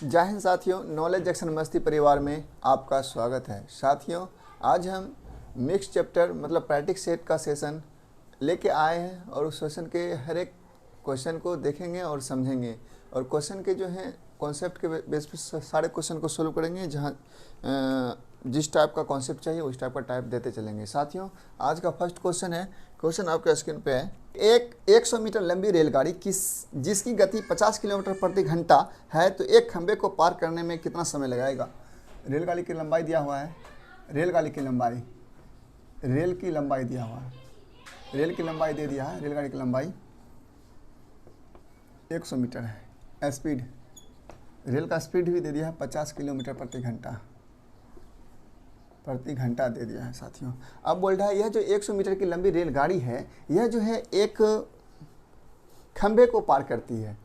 जय हिंद साथियों, knowledge junction मस्ती परिवार में आपका स्वागत है। साथियों, आज हम मिक्स चैप्टर मतलब प्रैक्टिस सेट का सेशन लेके आए हैं और उस सेशन के हर एक क्वेश्चन को देखेंगे और समझेंगे और क्वेश्चन के जो हैं कॉन्सेप्ट के बेस पे सारे क्वेश्चन को सोल्व करेंगे। जहाँ जिस टाइप का कॉन्सेप्ट चाहिए उस टाइप का टाइप देते चलेंगे। साथियों, आज का फर्स्ट क्वेश्चन है, क्वेश्चन आपके स्क्रीन पे है। एक 100 मीटर लंबी रेलगाड़ी जिसकी गति 50 किलोमीटर प्रति घंटा है तो एक खंबे को पार करने में कितना समय लगाएगा। रेलगाड़ी की लंबाई दिया हुआ है, रेल की लंबाई दिया हुआ है, रेल की लंबाई दे दिया है। रेलगाड़ी की लंबाई 100 मीटर है। स्पीड, रेल का स्पीड भी दे दिया है 50 किलोमीटर प्रति घंटा दे दिया है। साथियों, अब बोल रहा है यह जो 100 मीटर की लंबी रेलगाड़ी है यह जो है एक खंबे को पार करती है,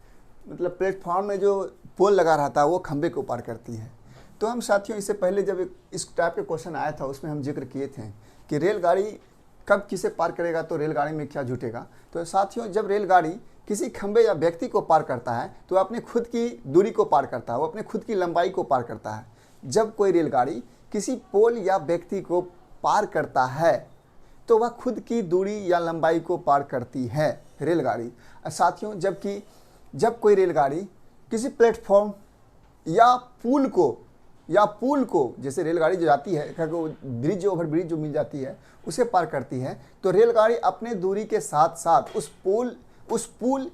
मतलब प्लेटफॉर्म में जो पोल लगा रहता है वो खंबे को पार करती है। तो हम साथियों इससे पहले जब इस टाइप के क्वेश्चन आया था उसमें हम जिक्र किए थे कि रेलगाड़ी कब किसे पार करेगा तो रेलगाड़ी में क्या जुटेगा। तो साथियों, जब रेलगाड़ी किसी खंबे या व्यक्ति को पार करता है तो अपने खुद की दूरी को पार करता है, वो अपने खुद की लंबाई को पार करता है। जब कोई रेलगाड़ी किसी पोल या व्यक्ति को पार करता है तो वह खुद की दूरी या लंबाई को पार करती है रेलगाड़ी। साथियों, जब कोई रेलगाड़ी किसी प्लेटफॉर्म या पुल को जैसे रेलगाड़ी जो जाती है ब्रिज ओवर ब्रिज जो मिल जाती है उसे पार करती है तो रेलगाड़ी अपने दूरी के साथ साथ उस पुल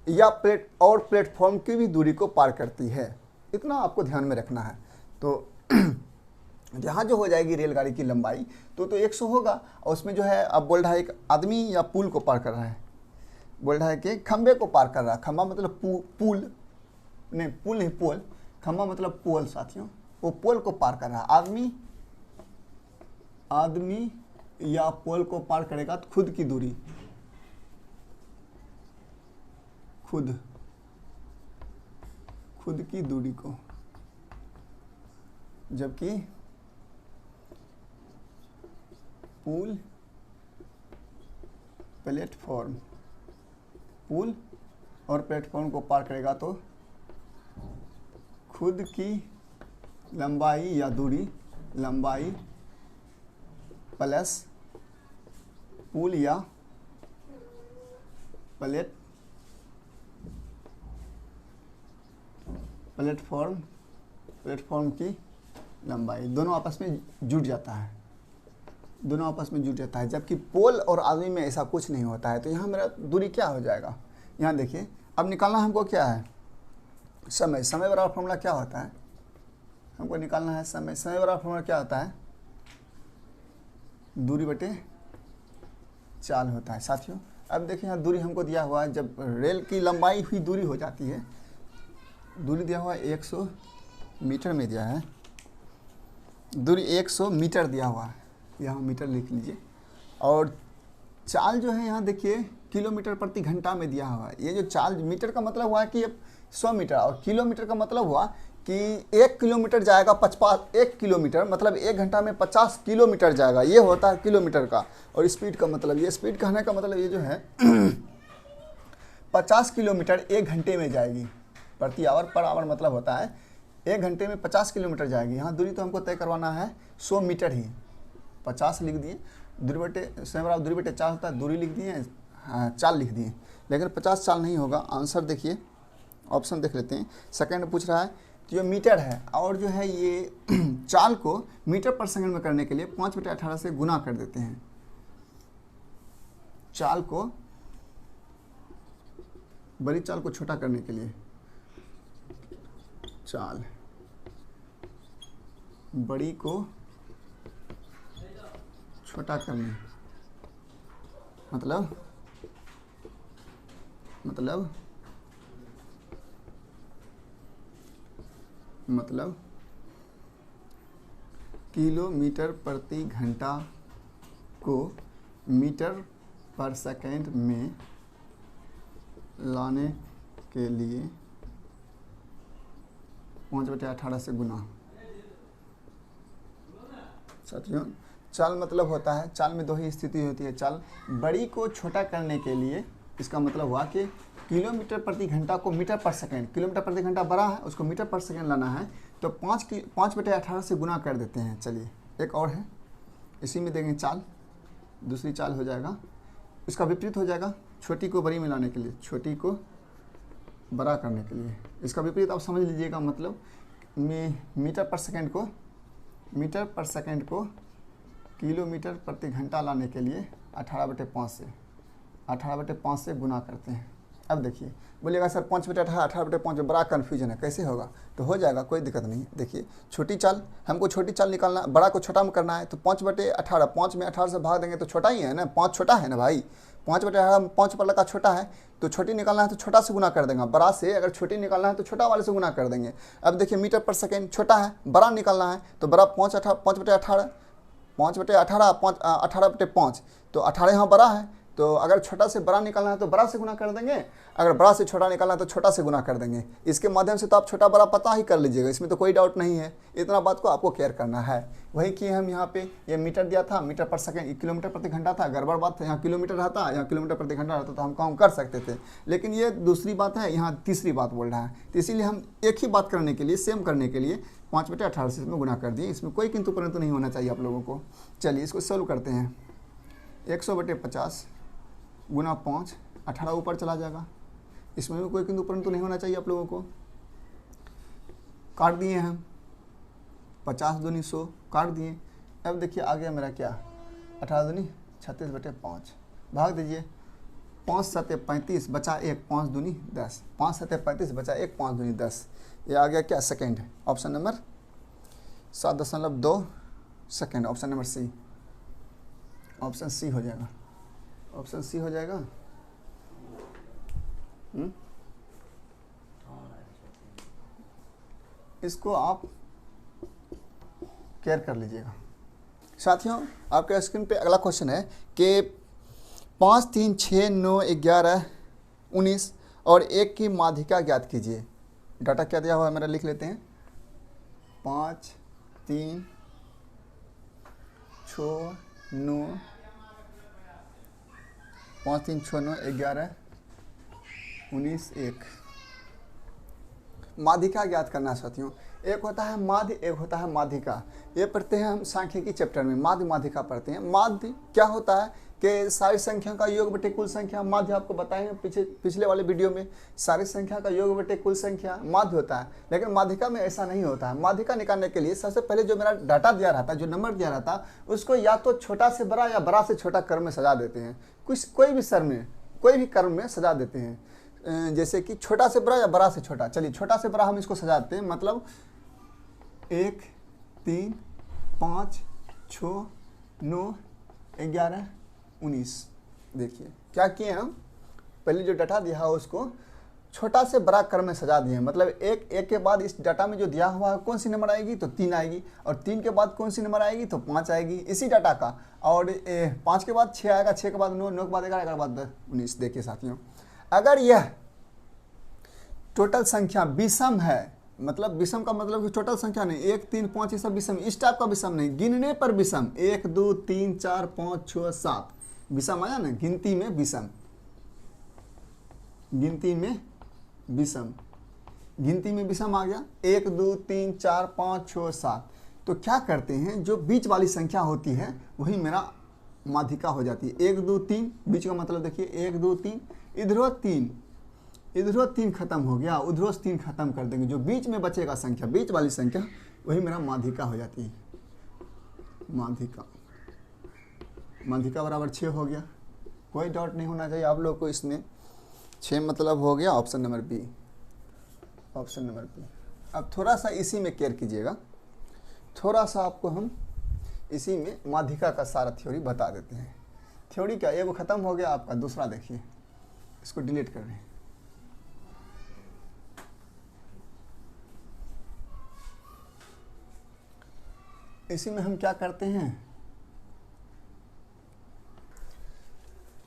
या प्लेटफॉर्म की भी दूरी को पार करती है। इतना आपको ध्यान में रखना है। तो यहाँ जो हो जाएगी रेलगाड़ी की लंबाई तो 100 होगा और उसमें जो है अब बोल रहा है एक आदमी या पुल को पार कर रहा है, बोल रहा है कि खंबे को पार कर रहा है। खंबा मतलब पुल नहीं, पोल। खंबा मतलब पोल। साथियों, वो पोल को पार कर रहा है। आदमी या पोल को पार करेगा तो खुद की दूरी, खुद की दूरी को, जबकि पुल और प्लेटफॉर्म को पार करेगा तो खुद की लंबाई या दूरी, लंबाई प्लस पुल या प्लेटफॉर्म की लंबाई दोनों आपस में जुट जाता है, जबकि पोल और आदमी में ऐसा कुछ नहीं होता है। तो यहाँ मेरा दूरी क्या हो जाएगा, यहाँ देखिए। अब निकालना हमको क्या है, समय बराबर फॉर्मूला क्या होता है, हमको निकालना है समय बराबर फॉर्मूला क्या होता है, दूरी बटे चाल होता है। साथियों, अब देखिए यहाँ दूरी हमको दिया हुआ है। जब रेल की लंबाई हुई दूरी हो जाती है, दूरी दिया हुआ है 100 मीटर में दिया है, दूरी 100 मीटर दिया हुआ है, यहाँ मीटर लिख लीजिए। और चाल जो है यहाँ देखिए किलोमीटर प्रति घंटा में दिया हुआ है। ये जो चाल, मीटर का मतलब हुआ कि 100 मीटर और किलोमीटर का मतलब हुआ कि 1 किलोमीटर जाएगा 1 किलोमीटर मतलब 1 घंटा में 50 किलोमीटर जाएगा, ये होता है किलोमीटर का। और स्पीड का मतलब, ये स्पीड कहने का मतलब ये जो है 50 किलोमीटर 1 घंटे में जाएगी प्रति आवर, पर आवर मतलब होता है 1 घंटे में 50 किलोमीटर जाएगी। यहाँ दूरी तो हमको तय करवाना है 100 मीटर ही, 50 लिख दिए, दूरी बटे चाल होता है, दूरी लिख दिए, चाल लिख दिए, लेकिन 50 चाल नहीं होगा। आंसर देखिए, ऑप्शन देख लेते हैं। सेकंड पूछ रहा है तो ये मीटर है और जो है ये चाल को मीटर पर सेकंड में करने के लिए 5/18 से गुना कर देते हैं। चाल को, बड़ी चाल को छोटा करने के लिए, चाल बड़ी को छोटा करने मतलब किलोमीटर प्रति घंटा को मीटर पर सेकंड में लाने के लिए 5/18 से गुना। साथियों, चाल मतलब होता है, चाल में दो ही स्थिति होती है। चाल बड़ी को छोटा करने के लिए, इसका मतलब हुआ कि किलोमीटर प्रति घंटा को मीटर पर सेकेंड, किलोमीटर प्रति घंटा बड़ा है उसको मीटर पर सेकेंड लाना है, तो 5/18 से गुना कर देते हैं। चलिए एक और है, इसी में देंगे चाल, दूसरी चाल हो जाएगा, इसका विपरीत हो जाएगा, छोटी को बड़ी में लाने के लिए, छोटी को बड़ा करने के लिए। इसका विपरीत आप समझ लीजिएगा, मतलब मीटर पर सेकेंड को किलोमीटर प्रति घंटा लाने के लिए 18/5 से गुना करते हैं। अब देखिए बोलिएगा सर 5/18 18/5 में बड़ा कन्फ्यूजन है, कैसे होगा? तो हो जाएगा, कोई दिक्कत नहीं। देखिए छोटी चाल, हमको छोटी चाल निकालना, बड़ा को छोटा में करना है, तो 5/18, 5 में 18 से भाग देंगे तो छोटा ही है ना, 5 छोटा है ना भाई, 5/18 5 पर लगा छोटा है, तो छोटी निकालना है तो छोटा से गुना कर देंगे, बड़ा से अगर छोटी निकालना है तो छोटा वाले से गुना कर देंगे। अब देखिए मीटर पर सेकेंड छोटा है, बड़ा निकालना है तो बड़ा 5/18 18/5, तो 18 यहाँ बड़ा है, तो अगर छोटा से बड़ा निकालना है तो बड़ा से गुना कर देंगे, अगर बड़ा से छोटा निकालना है तो छोटा से गुना कर देंगे। इसके माध्यम से तो आप छोटा बड़ा पता ही कर लीजिएगा, इसमें तो कोई डाउट नहीं है, इतना बात को आपको केयर करना है। वही कि हम यहाँ पे ये मीटर दिया था, मीटर पर सेकेंड किलोमीटर प्रति घंटा था, गड़बड़ बात था, यहाँ किलोमीटर रहता, यहाँ किलोमीटर प्रति घंटा रहता तो हम काम कर सकते थे, लेकिन ये दूसरी बात है, यहाँ तीसरी बात बोल रहा है, तो इसीलिए हम एक ही बात करने के लिए, सेम करने के लिए 5/18 से इसमें गुना कर दिए, इसमें कोई किंतु परंतु नहीं होना चाहिए आप लोगों को। चलिए इसको सोल्व करते हैं, 100/50 गुना 5, 18 ऊपर चला जाएगा, इसमें भी कोई किंतु परंतु नहीं होना चाहिए आप लोगों को। काट दिए हम, 50 दूनी 100 काट दिए। अब देखिए आ गया मेरा क्या, 18 दूनी 36/5, भाग दीजिए, 5 7 35 बचा 1, 5 दूनी 10, 5 7 35 बचा 1, 5 दूनी 10, ये आ गया क्या, second, option number 7.2 second, option number C, option C हो जाएगा, ऑप्शन सी हो जाएगा। इसको आप केयर कर लीजिएगा। साथियों आपके स्क्रीन पे अगला क्वेश्चन है कि 5 3 6 9 11 19 और 1 की माध्यिका ज्ञात कीजिए। डाटा क्या दिया हुआ है मेरा, लिख लेते हैं, 5 3 6 9 5 3 6 9 11 19 1। माध्यिका ज्ञात करना साथियों, एक होता है माध्य, एक होता है माध्यिका। ये पढ़ते हैं हम सांख्यिकी चैप्टर में, माध्य माध्यिका पढ़ते हैं। माध्य क्या होता है कि सारी संख्या का योग बटे कुल संख्या, माध्य आपको बताए हैं पिछले वाले वीडियो में, सारी संख्या का योग बटे कुल संख्या माध्य होता है। लेकिन माध्यिका में ऐसा नहीं होता है। माध्यिका निकालने के लिए सबसे पहले जो मेरा डाटा दिया रहता है, जो नंबर दिया रहता है, उसको या तो छोटा से बड़ा या बड़ा से छोटा क्रम में सजा देते हैं, कोई भी सर में, कोई भी क्रम में सजा देते हैं, जैसे कि छोटा से बड़ा या बड़ा से छोटा। चलिए छोटा से बड़ा हम इसको सजाते हैं, मतलब 1 3 5 6 9 11 19। देखिए क्या किए हम, पहले जो डाटा दिया है उसको छोटा से बड़ा क्रम में सजा दिए, मतलब एक के बाद इस डाटा में जो दिया हुआ है कौन सी नंबर आएगी, तो 3 आएगी, और 3 के बाद कौन सी नंबर आएगी, तो 5 आएगी इसी डाटा का, और 5 के बाद 6 आएगा, 6 के बाद 9, 9 के बाद 11, 11 के बाद 19। देखिए साथियों, अगर यह टोटल संख्या विषम है, मतलब विषम का मतलब कि टोटल संख्या नहीं, 1 3 5 ये सब विषम, इस टाइप का विषम नहीं, गिनने पर विषम, 1 2 3 4 5 6 7 विषम आया ना, गिनती में विषम, गिनती में विषम, गिनती में विषम आ गया, 1 2 3 4 5 6 7। तो क्या करते हैं, जो बीच वाली संख्या होती है वही मेरा माध्यिका हो जाती है। 1 2 3 बीच का मतलब देखिए, 1 2 3, इधरो 3, इधरो 3 खत्म हो गया, उधरो 3 खत्म कर देंगे, जो बीच में बचेगा संख्या, बीच वाली संख्या, वही मेरा माध्यिका हो जाती है। माध्यिका, माध्यिका बराबर 6 हो गया, कोई डाउट नहीं होना चाहिए आप लोग को इसमें, 6 मतलब हो गया option number B, option number B. अब थोड़ा सा इसी में केयर कीजिएगा, थोड़ा सा आपको हम इसी में माध्यिका का सारा थ्योरी बता देते हैं। थ्योरी क्या, एगो खत्म हो गया आपका, दूसरा देखिए, इसको डिलीट कर रहे हैं। इसी में हम क्या करते हैं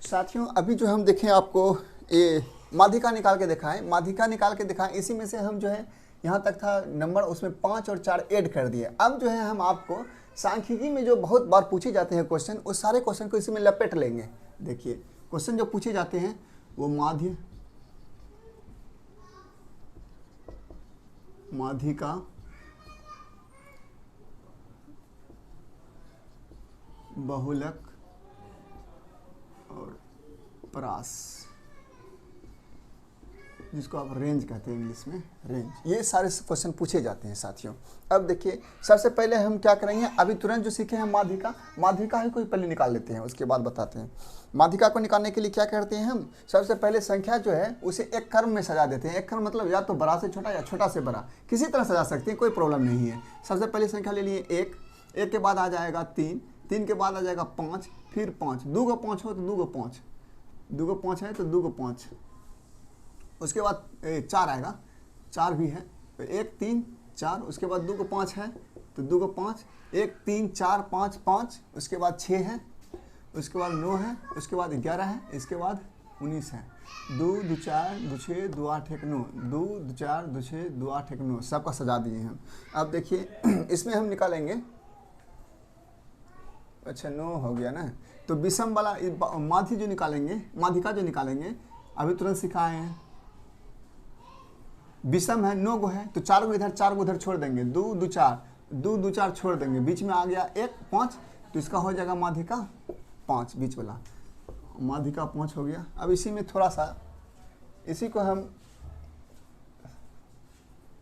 साथियों, अभी जो हम देखें आपको ये माध्यिका निकाल के दिखाएं, माध्यिका निकाल के दिखाएं, इसी में से हम जो है यहाँ तक था नंबर, उसमें 5 और 4 ऐड कर दिए। अब जो है हम आपको सांख्यिकी में जो बहुत बार पूछे जाते हैं क्वेश्चन, उस सारे क्वेश्चन को इसी में लपेट लेंगे। देखिए क्वेश्चन जो पूछे जाते हैं वो माध्य, माध्यिका बहुलक और परास, जिसको आप रेंज कहते हैं इंग्लिश में, रेंज। ये सारे क्वेश्चन पूछे जाते हैं साथियों। अब देखिए सबसे पहले हम क्या करेंगे, अभी तुरंत जो सीखे हैं माध्यिका, माध्यिका ही कोई पहले निकाल लेते हैं, उसके बाद बताते हैं। माध्यिका को निकालने के लिए क्या करते हैं हम, सबसे पहले संख्या जो है उसे एक क्रम में सजा देते हैं। एक क्रम मतलब या तो बड़ा से छोटा या छोटा से बड़ा, किसी तरह सजा सकते हैं, कोई प्रॉब्लम नहीं है। सबसे पहले संख्या ले लिए एक, एक के बाद आ जाएगा तीन, तीन के बाद आ जाएगा पाँच, फिर पाँच, दो को पाँच हो तो दो को पाँच, दो को पाँच है तो दो को पाँच, उसके बाद चार आएगा, चार भी है तो एक तीन चार, उसके बाद दो को पाँच है तो दो को पाँच, एक तीन चार पाँच पाँच, उसके बाद छः है, उसके बाद नौ है, उसके बाद 11 है, इसके बाद 19 है। दो दो चार दो छः दो आठ एक नौ, दो दो चार दो छः दो आठ एक नौ, सबका सजा दिए हैं। अब देखिए इसमें हम निकालेंगे, अच्छा 9 हो गया ना, तो विषम वाला माध्य जो निकालेंगे, माध्यिका जो निकालेंगे, अभी तुरंत सिखाए हैं। विषम है 9 गो है तो 4 गो इधर 4 गो उधर छोड़ देंगे, दो दो चार, दो दो चार छोड़ देंगे, बीच में आ गया एक 5, तो इसका हो जाएगा माध्यिका 5, बीच वाला माध्यिका 5 हो गया। अब इसी में थोड़ा सा, इसी को हम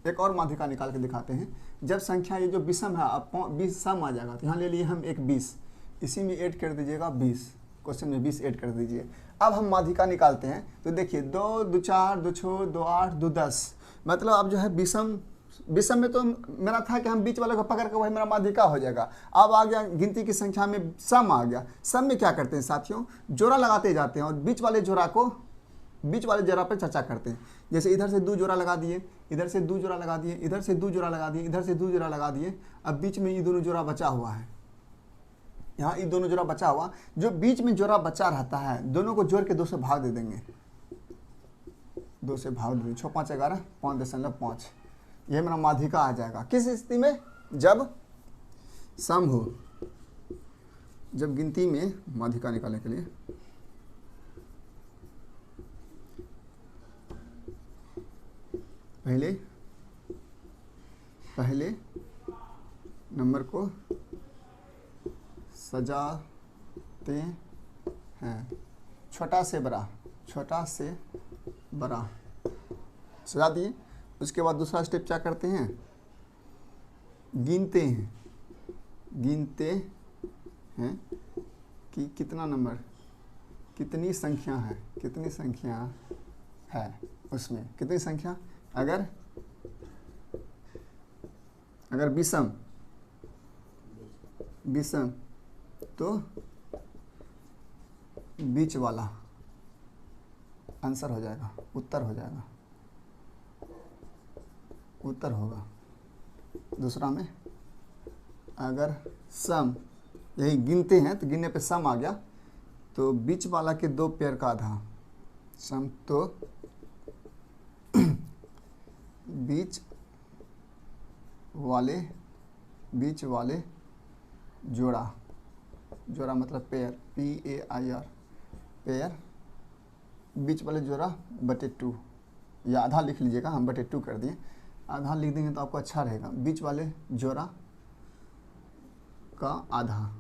एक और माध्यिका निकाल के दिखाते हैं। जब संख्या ये जो विषम है, अब 20 सम आ जाएगा, तो यहाँ ले लिए हम एक 20, इसी में ऐड कर दीजिएगा 20, क्वेश्चन में 20 ऐड कर दीजिए। अब हम माध्यिका निकालते हैं, तो देखिए 2 दो 4 दो 6 दो 8 दो 10, मतलब अब जो है विषम, विषम में तो मेरा था कि हम बीच वाले को पकड़ के वही मेरा माध्यिका हो जाएगा। अब आ गया गिनती की संख्या में सम आ गया। सम में क्या करते हैं साथियों, जोड़ा लगाते जाते हैं और बीच वाले जोड़ा को, बीच वाले जोड़ा पर चर्चा करते हैं। जैसे इधर से 2 जोड़ा लगा दिए, इधर से 2 जोड़ा लगा दिए, इधर से 2 जोड़ा लगा दिए, इधर से 2 जोड़ा लगा दिए, अब बीच में ये दोनों जोड़ा बचा हुआ है, यहाँ ये दोनों जोड़ा बचा हुआ, जो बीच में जोड़ा बचा रहता है दोनों को जोड़ के 2 से भाग दे देंगे, 2 से भाग दे देंगे, 6 5 11 5.5, यह मेरा माध्यिका आ जाएगा। किस स्थिति में, जब सम हो, जब गिनती में माध्यिका निकालने के लिए पहले नंबर को सजाते हैं, छोटा से बड़ा, छोटा से बड़ा सजा दिए। उसके बाद दूसरा स्टेप क्या करते हैं, गिनते हैं, गिनते हैं कि कितना नंबर, कितनी संख्या है, कितनी संख्या है, उसमें कितनी संख्या, अगर विषम, विषम तो बीच वाला आंसर हो जाएगा, उत्तर हो जाएगा, उत्तर होगा। दूसरा में अगर सम, यही गिनते हैं तो गिनने पे सम आ गया, तो बीच वाला के 2 पेयर का आधा, सम तो बीच वाले जोड़ा, जोड़ा मतलब पेयर, PAIR, पेयर, बीच वाले जोड़ा बटे 2, या आधा लिख लीजिएगा, हम बटे 2 कर दिए, आधा लिख देंगे तो आपको अच्छा रहेगा। बीच वाले जोड़ा का आधा,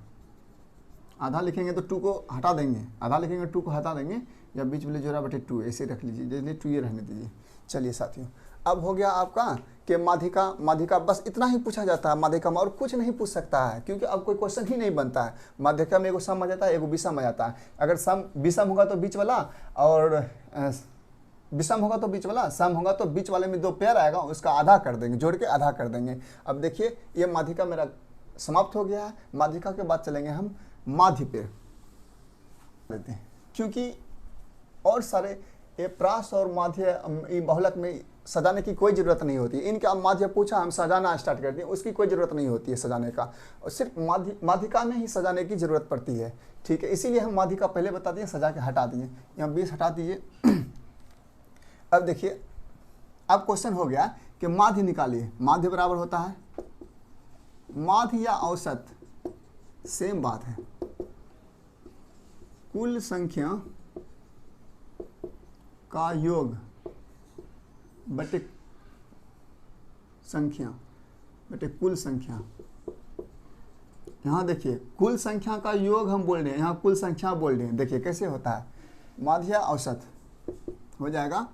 आधा लिखेंगे तो 2 को हटा देंगे, आधा लिखेंगे 2 को हटा देंगे, या बीच वाले जोड़ा बटे 2 ऐसे रख लीजिए, जैसे 2 ये रहने दीजिए। चलिए साथियों, अब हो गया आपका कि माध्यिका, माध्यिका बस इतना ही पूछा जाता है माध्यिका में, और कुछ नहीं पूछ सकता है, क्योंकि अब कोई क्वेश्चन ही नहीं बनता है। माध्यिका में एगो सम आ जाता है, एगो विषम आ जाता है। अगर सम विषम होगा तो बीच वाला, और विषम होगा तो बीच वाला, सम होगा तो बीच वाले में 2 पेयर आएगा, उसका आधा कर देंगे, जोड़ के आधा कर देंगे। अब देखिए ये माध्यिका मेरा समाप्त हो गया है। माध्यिका के बाद चलेंगे हम माध्य पे लेते हैं, क्योंकि और सारे ये प्रास और माध्य बहुलक में सजाने की कोई ज़रूरत नहीं होती है। इनका माध्य पूछा, हम सजाना स्टार्ट कर दिए, उसकी कोई ज़रूरत नहीं होती है सजाने का, और सिर्फ माध्यिका में ही सजाने की ज़रूरत पड़ती है। ठीक है, इसीलिए हम माध्यिका पहले बता दिए, सजा के हटा दिए। यहाँ 20 हटा दीजिए। अब देखिए, अब क्वेश्चन हो गया कि माध्य निकालिए। माध्य बराबर होता है, माध्य या औसत सेम बात है, कुल संख्या का योग बटे संख्या बेटे कुल संख्या। यहाँ देखिए कुल संख्या का योग हम बोल रहे हैं, यहाँ कुल संख्या बोल रहे हैं। देखिए कैसे होता है, माध्य औसत हो जाएगा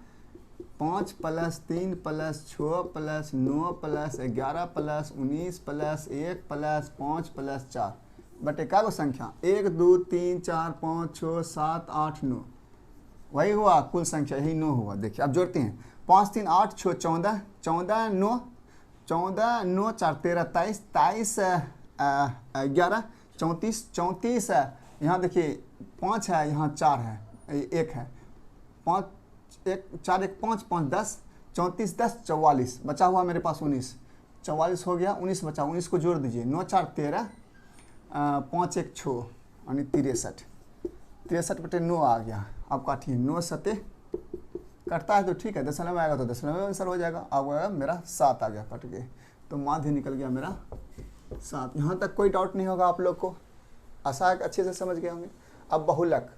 5 + 3 + 6 + 9 + 11 + 19 + 1 + 5 + 4 बटे क्या वो संख्या 1 2 3 4 5 6 7 8 9, वही हुआ कुल संख्या, यही 9 हुआ। देखिए अब जोड़ते हैं 5 3 8 6 14 14 9 14 9 4 13 23 23 11 34 34 है। यहाँ देखिए 5 है, यहाँ 4 है, 1 है, 5 1 4 1 5 5 10 34 10 44 बचा हुआ मेरे पास 19, 44 हो गया, 19 बचा, 19 को जोड़ दीजिए 9 4 13 5 1 6 यानी 63, 63 बटे 9 आ गया। आप काटिए 9 सते कटता है तो ठीक है, दशमलव में आएगा तो दशमलव में आंसर हो जाएगा। अब आएगा मेरा 7 आ गया कट के, तो माध्य निकल गया मेरा 7। यहाँ तक कोई डाउट नहीं होगा आप लोग को, आशा है कि अच्छे से समझ गए होंगे। अब बहुलक,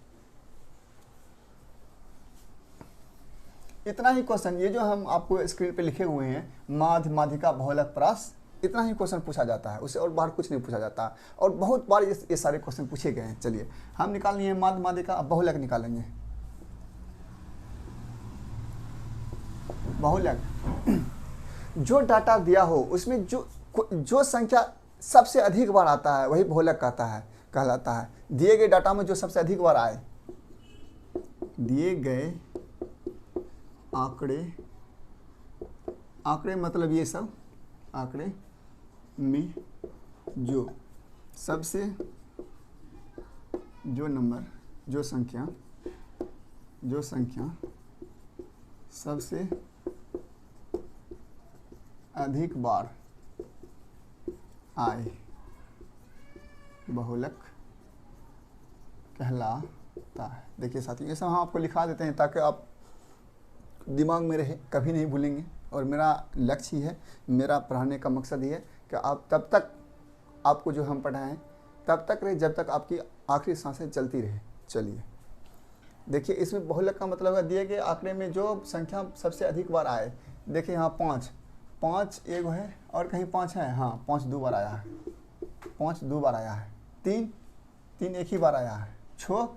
इतना ही क्वेश्चन, ये जो हम आपको स्क्रीन पे लिखे हुए हैं माध्य माध्यिका बहुलक प्रास, इतना ही क्वेश्चन पूछा जाता है, उससे और बाहर कुछ नहीं पूछा जाता। और बहुत बार ये सारे क्वेश्चन पूछे गए हैं। चलिए हम निकाल लिए माध्य माध्यिका, अब बहुलक निकालेंगे। बहुलक जो डाटा दिया हो उसमें जो संख्या सबसे अधिक बार आता है वही बहुलक कहलाता है। दिए गए डाटा में जो सबसे अधिक बार आए, दिए गए आंकड़े मतलब ये सब आंकड़े में जो सबसे जो संख्या सबसे अधिक बार आए बहुलक कहलाता है। देखिए साथियों ये सब हम आपको लिखा देते हैं ताकि आप दिमाग में रहे, कभी नहीं भूलेंगे। और मेरा लक्ष्य ही है, मेरा पढ़ाने का मकसद ये है कि आप तब तक आपको जो हम पढ़ाएं तब तक रहे जब तक आपकी आखिरी सांसें चलती रहे। चलिए देखिए इसमें बहुलक का मतलब है दिए गए आंकड़े में जो संख्या सबसे अधिक बार आए। देखिए यहाँ 5 एक है और कहीं 5 है, हाँ 5 2 बार आया है, 5 2 बार आया है, 3 एक ही बार आया है, 6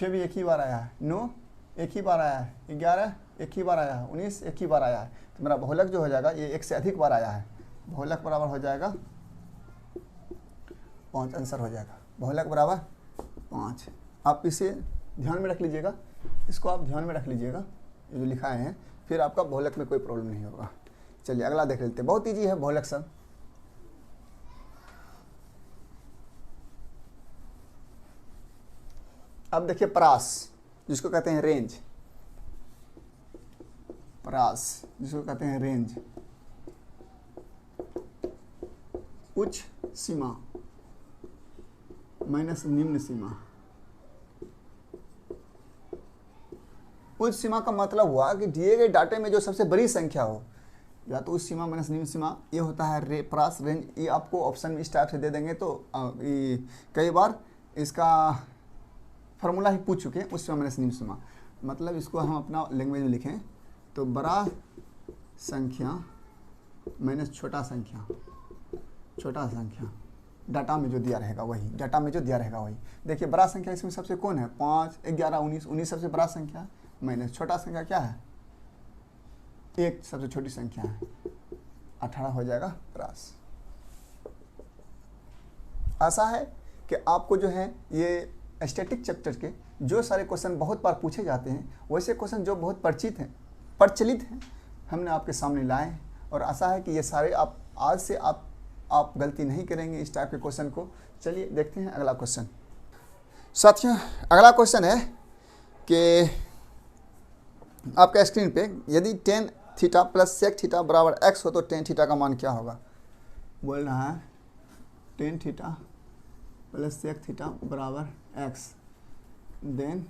भी एक ही बार आया है, 9 एक ही बार आया है, 11 एक ही बार आया है, 19 एक ही बार आया है। तो मेरा बहुलक जो हो जाएगा ये एक से अधिक बार आया है, बहुलक बराबर हो जाएगा 5, आंसर हो जाएगा बहुलक बराबर 5। आप इसे ध्यान में रख लीजिएगा, इसको आप ध्यान में रख लीजिएगा, ये जो लिखाए हैं, फिर आपका बहुलक में कोई प्रॉब्लम नहीं होगा। चलिए अगला देख लेते हैं, बहुत ईजी है बहुलक सब। अब देखिए परास जिसको कहते हैं रेंज, परास जिसको कहते हैं रेंज, उच्च सीमा माइनस निम्न सीमा। उच्च सीमा का मतलब हुआ कि दिए गए डाटे में जो सबसे बड़ी संख्या हो, या तो उच्च सीमा माइनस निम्न सीमा, ये होता है परास रेंज। ये आपको ऑप्शन में इस टाइप से दे देंगे तो कई बार इसका फार्मूला ही पूछ चुके हैं। उच्च सीमा माइनस निम्न सीमा मतलब इसको हम अपना लैंग्वेज में लिखें तो बड़ा संख्या माइनस छोटा संख्या डाटा में जो दिया रहेगा वही, देखिए बड़ा संख्या इसमें सबसे कौन है 5 11 19 सबसे बड़ा संख्या, माइनस छोटा संख्या क्या है 1 सबसे छोटी संख्या है, 18 हो जाएगा परास। आशा है कि आपको जो है ये स्टैटिक चैप्टर के जो सारे क्वेश्चन बहुत बार पूछे जाते हैं वैसे क्वेश्चन जो बहुत प्रचलित हैं हमने आपके सामने लाए, और आशा है कि ये सारे आप आज से आप गलती नहीं करेंगे इस टाइप के क्वेश्चन को। चलिए देखते हैं अगला क्वेश्चन। साथियों अगला क्वेश्चन है कि आपका स्क्रीन पे यदि tan theta plus sec theta बराबर x हो तो tan थीटा का मान क्या होगा। बोल रहा है tan theta plus sec theta बराबर x, देन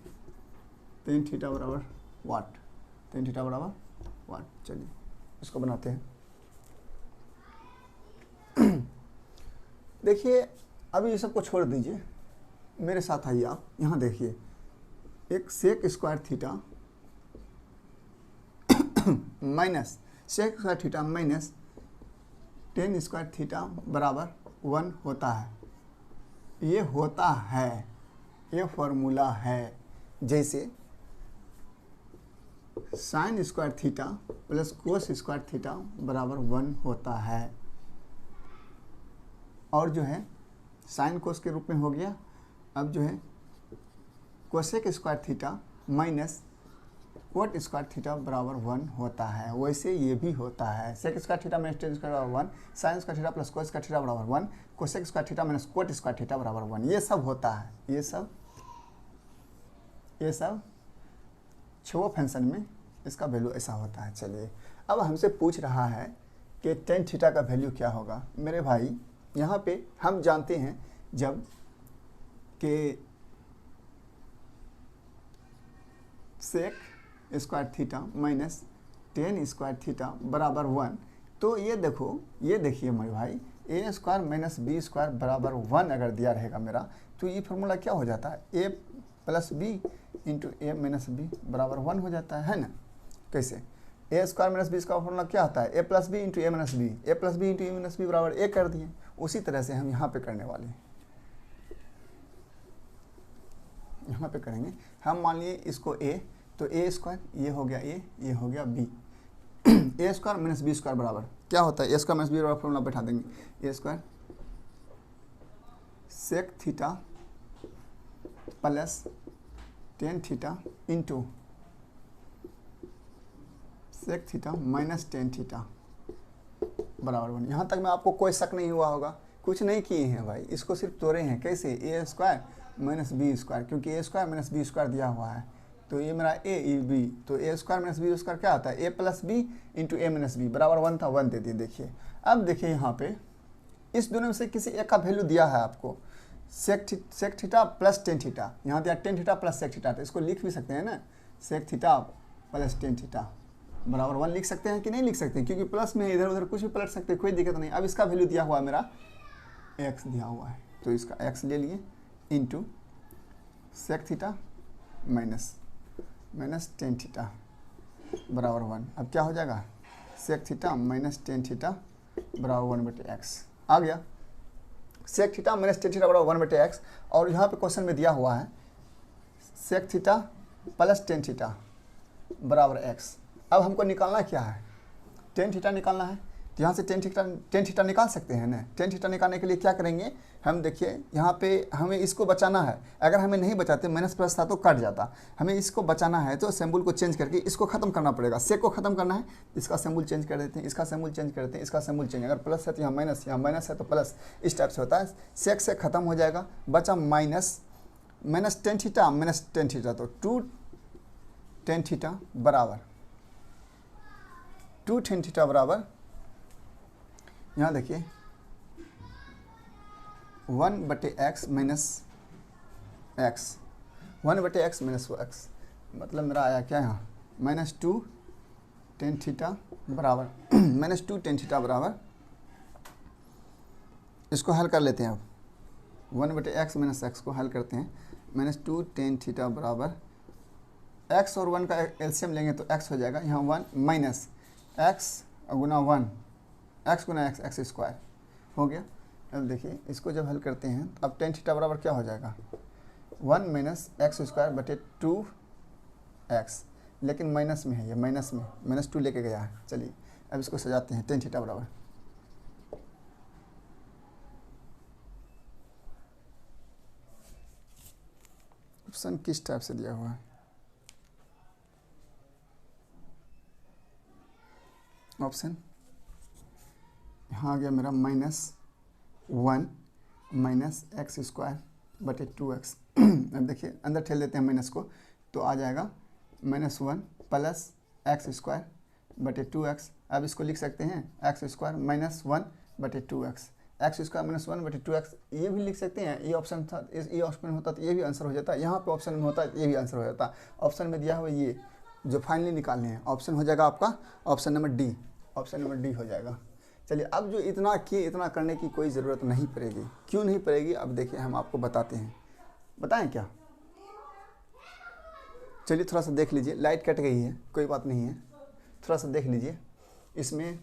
tan थीटा बराबर वाट, tan थीटा बराबर वाट। चलिए इसको बनाते हैं। देखिए अभी ये सबको छोड़ दीजिए, मेरे साथ आइए आप यहाँ देखिए, एक sec square theta minus sec square theta minus tan square theta बराबर 1 होता है। ये होता है, ये फॉर्मूला है। जैसे sign square theta plus cos square theta बराबर 1 होता है। और जो है साइन कोस के रूप में हो गया। अब जो है cosec square theta minus cot square theta बराबर 1 होता है। वैसे ये भी होता है, sec square theta minus tan square बराबर 1, sine square theta plus cos square theta बराबर 1, cosec square theta minus cot square theta बराबर 1। ये सब होता है, ये सब छो फंक्शन में इसका वैल्यू ऐसा होता है। चलिए अब हमसे पूछ रहा है कि टेन थीटा का वैल्यू क्या होगा। मेरे भाई यहाँ पे हम जानते हैं जब कि sec square theta minus tan square theta बराबर 1, तो ये देखो, ये देखिए मेरे भाई, A square minus B square बराबर 1 अगर दिया रहेगा मेरा, तो ये फार्मूला क्या हो जाता है, A plus B into A minus B बराबर 1 हो जाता है ना। कैसे, A square minus B square formula क्या आता है, A plus B into A minus B, A plus B into A minus B बराबर ए कर दिए। उसी तरह से हम यहाँ पे करने वाले हैं, यहाँ पे करेंगे हम। मान लिए इसको ए, तो ए स्क्वायर ये हो गया ए, ये हो गया B. A square minus B square बराबर क्या होता है, ए स्क्वायर माइनस बी बराबर फॉर्मूला बैठा देंगे, A square sec theta plus tan theta into sec theta minus tan theta बराबर 1। यहाँ तक में आपको कोई शक नहीं हुआ होगा, कुछ नहीं किए हैं भाई, इसको सिर्फ तोड़े हैं। कैसे, A square minus B square, क्योंकि ए स्क्वायर माइनस बी स्क्वायर दिया हुआ है, तो ये मेरा ए ई बी, तो ए स्क्वायर माइनस बी स्क्वायर क्या आता है, A plus B into A minus B बराबर 1 था, 1 दे दिए। देखिए अब देखिए यहाँ पे इस दोनों में से किसी एक का वैल्यू दिया है आपको, sec theta plus tan theta, यहाँ दिया tan theta plus sec theta, तो इसको लिख भी सकते हैं ना, sec theta plus tan theta बराबर 1 लिख सकते हैं कि नहीं लिख सकते हैं, क्योंकि प्लस में इधर उधर कुछ भी पलट सकते हैं, कोई दिक्कत नहीं। अब इसका वैल्यू दिया हुआ है मेरा एक्स दिया हुआ है, तो इसका एक्स ले लिए into sec theta minus tan theta बराबर 1। अब क्या हो जाएगा, sec theta minus tan theta बराबर 1/x आ गया। Sec theta minus tan theta बराबर 1/x, और यहाँ पे क्वेश्चन में दिया हुआ है sec theta plus tan theta बराबर x। अब हमको निकालना क्या है, टेन थीटा निकालना है, तो यहाँ से टेन थीटा निकाल सकते हैं ना। टेन थीटा निकालने के लिए क्या करेंगे हम, देखिए यहाँ पे हमें इसको बचाना है। अगर हमें नहीं बचाते, माइनस प्लस था तो कट जाता, हमें इसको बचाना है तो सिंबल को चेंज करके इसको खत्म करना पड़ेगा। सेक को खत्म करना है, इसका सिंबल चेंज कर देते हैं, इसका सिंबल चेंज कर देते हैं, इसका सिंबल चेंज, अगर प्लस है तो यहाँ माइनस है तो प्लस, इस टाइप से होता है। सेक से खत्म हो जाएगा, बचा माइनस टेन थीटा, तो 2 टेन थीटा बराबर 2 टेन थीटा बराबर, यहाँ देखिए 1/x minus x, 1/x minus x, मतलब मेरा आया क्या यहाँ -2 टेन थीटा बराबर -2 टेन थीटा बराबर, इसको हल कर लेते हैं। अब 1/x माइनस एक्स को हल करते हैं, -2 टेन थीटा बराबर x और 1 का एलसीएम लेंगे तो x हो जाएगा, यहाँ 1 माइनस x गुना 1, x गुना x स्क्वायर हो गया। अब देखिए इसको जब हल करते हैं, अब टेन थीटा बराबर क्या हो जाएगा, 1 माइनस x स्क्वायर बटे 2x, लेकिन माइनस में है, ये माइनस में -2 लेके गया है। चलिए अब इसको सजाते हैं, टेन थीटा बराबर ऑप्शन किस टाइप से दिया हुआ है, ऑप्शन यहाँ आ गया मेरा -1 माइनस एक्स स्क्वायर बटे 2x। अब देखिए अंदर ठेल देते हैं माइनस को, तो आ जाएगा -1 प्लस एक्स स्क्वायर बटे 2x। अब इसको लिख सकते हैं एक्स स्क्वायर -1 बटे 2x, एक्स स्क्वायर -1 बटे 2x, ये भी लिख सकते हैं। ये ऑप्शन था, ये ऑप्शन होता तो ये भी आंसर हो जाता, यहाँ पे ऑप्शन में होता ये भी आंसर हो जाता। ऑप्शन में दिया हुआ ये जो फाइनली निकालने हैं, ऑप्शन हो जाएगा आपका option number D, option number D हो जाएगा। चलिए अब जो इतना किए, इतना करने की कोई ज़रूरत नहीं पड़ेगी। क्यों नहीं पड़ेगी, अब देखिए हम आपको बताते हैं। बताएं क्या, चलिए थोड़ा सा देख लीजिए, लाइट कट गई है, कोई बात नहीं है, थोड़ा सा देख लीजिए। इसमें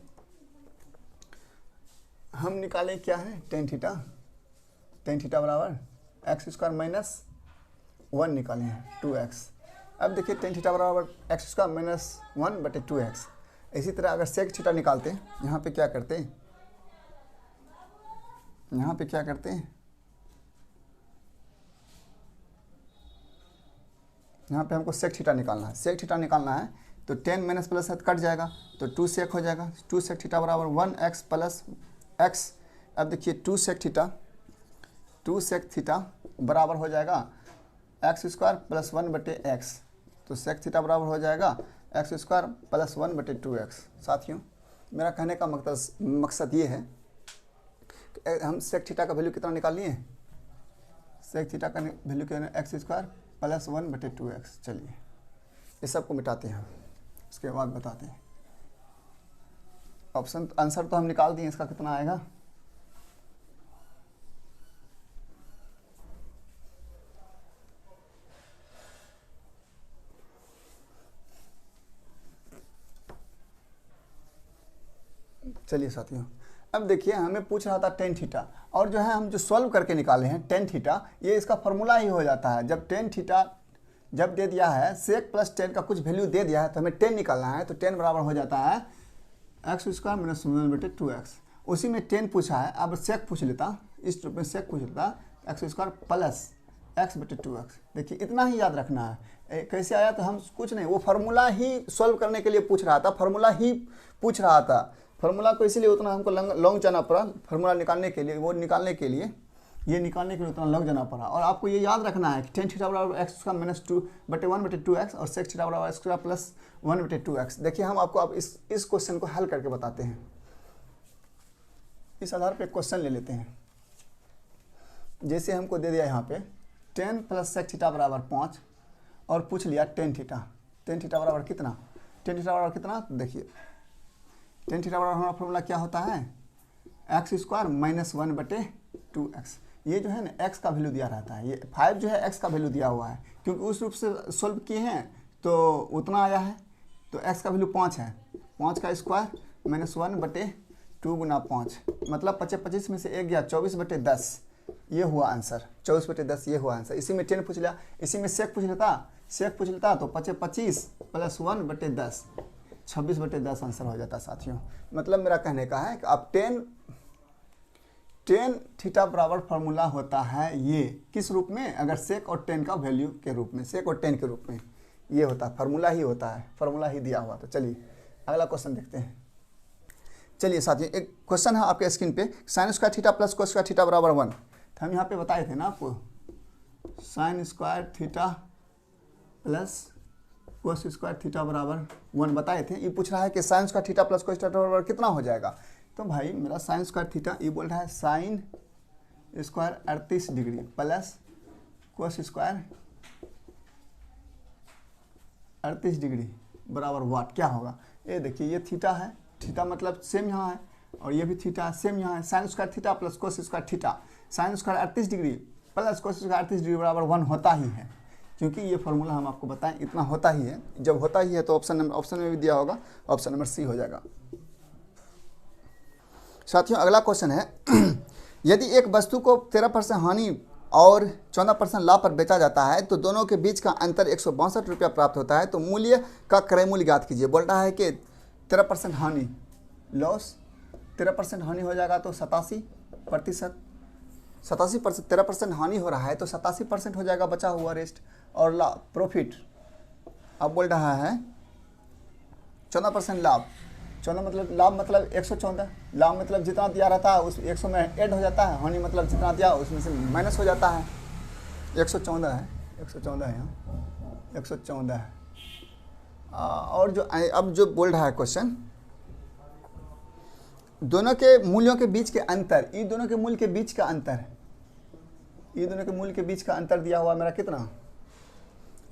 हम निकालें क्या है टेन थीटा बराबर एक्स स्क्वायर माइनस 1 निकाले हैं 2x। अब देखिए टेन थीटा बराबर एक्स स्क्वायर माइनस 1/2x। इसी तरह अगर सेक थीटा निकालते हैं, यहाँ पे क्या करते हैं, यहाँ पे क्या करते हैं, यहाँ पे हमको सेक थीटा निकालना है। सेक थीटा निकालना है तो 10 माइनस प्लस है कट जाएगा तो 2 सेक हो जाएगा। 2 सेक थीटा बराबर 1x प्लस x। अब देखिए 2 सेक थीटा बराबर हो जाएगा एक्स स्क्वायर प्लस 1/x। तो सेक थीटा बराबर हो जाएगा एक्स स्क्वायर प्लस 1/2x। साथियों मेरा कहने का मकसद ये है कि हम सेक थीटा का वैल्यू कितना निकाल लिए, सेक थीटा का वैल्यू क्या है एक्स स्क्वायर प्लस 1/2x। चलिए इस सब को मिटाते हैं हम, उसके बाद बताते हैं। ऑप्शन आंसर तो हम निकाल दिए, इसका कितना आएगा, चलिए साथियों अब देखिए हमें पूछ रहा था टेन थीटा, और जो है हम जो सॉल्व करके निकाले हैं टेन थीटा, ये इसका फॉर्मूला ही हो जाता है। जब टेन थीटा जब दे दिया है सेक प्लस 10 का कुछ वैल्यू दे दिया है तो हमें 10 निकालना है, तो 10 बराबर हो जाता है एक्स स्क्वायर माइनस 1/2x। उसी में 10 पूछा है, अब सेक पूछ लेता, इस रूप में सेक पूछ लेता एक्स स्क्वायर प्लस x/2x। देखिए इतना ही याद रखना है। कैसे आया तो हम कुछ नहीं, वो फार्मूला ही सॉल्व करने के लिए पूछ रहा था, फार्मूला ही पूछ रहा था। फार्मूला को इसीलिए उतना हमको लॉन्ग जाना पड़ा, फार्मूला निकालने के लिए, वो निकालने के लिए, ये निकालने के लिए उतना लॉन्ग जाना पड़ा। और आपको ये याद रखना है कि टेन थीटा बराबर एक्स स्क्वायर माइनस 2/1/2x और सेक थीटा बराबर एक्स स्क्वायर प्लस 1/2x। देखिए हम आपको अब इस क्वेश्चन को हल करके बताते हैं। इस आधार पे क्वेश्चन ले लेते हैं। जैसे हमको दे दिया यहाँ पे 10 प्लस सेक थीटा बराबर 5 और पूछ लिया टेन थीटा बराबर कितना, टेन थीटा बराबर कितना, तो देखिए टेन थीटा बराबर हमारा फॉर्मूला क्या होता है एक्स स्क्वायर माइनस 1/2x। ये जो है ना x का वैल्यू दिया रहता है, ये 5 जो है x का वैल्यू दिया हुआ है, क्योंकि उस रूप से सॉल्व किए हैं तो उतना आया है। तो x का वैल्यू 5 है, 5 का स्क्वायर माइनस 1/2 गुना 5, मतलब 25 में से 1 गया 24/10, ये हुआ आंसर। 24/10 ये हुआ आंसर। इसी में 10 पूछ लिया, इसी में सेक पूछ लेता तो 25 प्लस 1/10 26/10 आंसर हो जाता साथियों। मतलब मेरा कहने का है कि आप टेन थीटा बराबर फार्मूला होता है ये किस रूप में, अगर सेक और 10 का वैल्यू के रूप में, सेक और 10 के रूप में ये होता है, फार्मूला ही होता है, फार्मूला ही दिया हुआ। तो चलिए अगला क्वेश्चन देखते हैं। चलिए साथियों एक क्वेश्चन है आपके स्क्रीन पे, sign square theta plus cos square theta बराबर 1। तो हम यहाँ पे बताए थे ना आपको, sign square theta plus cos square theta बराबर 1 बताए थे। ये पूछ रहा है कि sign square theta plus cos theta बराबर कितना हो जाएगा। तो भाई मेरा साइन स्क्वायर थीटा, ये बोल रहा है sine square 38 degree plus cos square 38 degree बराबर वाट क्या होगा। ये देखिए ये थीटा है, थीटा मतलब सेम यहाँ है, और ये भी थीटा सेम यहाँ है। Sign square theta plus cos square theta, sine square 38 degree plus cos square 38 degree बराबर 1 होता ही है, क्योंकि ये फॉर्मूला हम आपको बताएं इतना होता ही है। जब होता ही है तो ऑप्शन में भी दिया होगा, ऑप्शन नंबर सी हो जाएगा। साथियों अगला क्वेश्चन है यदि एक वस्तु को 13% हानि और 14% लाभ पर बेचा जाता है तो दोनों के बीच का अंतर 162 रुपया प्राप्त होता है, तो मूल्य का क्रय मूल्य ज्ञात कीजिए। बोल रहा है कि 13% हानि लॉस, 13% हानि हो जाएगा तो 87%, 87%, 13% हानि हो रहा है तो 87% हो जाएगा बचा हुआ रेस्ट, और लाभ प्रॉफिट अब बोल रहा है 14% लाभ, 14 मतलब लाभ मतलब 114, लाभ मतलब जितना दिया रहता है उस 100 में ऐड हो जाता है, हानि मतलब जितना दिया उसमें से माइनस हो जाता है। 114 है, 114 है यहाँ, 114 है। और जो अब जो बोल रहा है क्वेश्चन, दोनों के मूल्यों के बीच के अंतर, ये दोनों के मूल्य के बीच का अंतर, ये दोनों के मूल्य के बीच का अंतर दिया हुआ मेरा कितना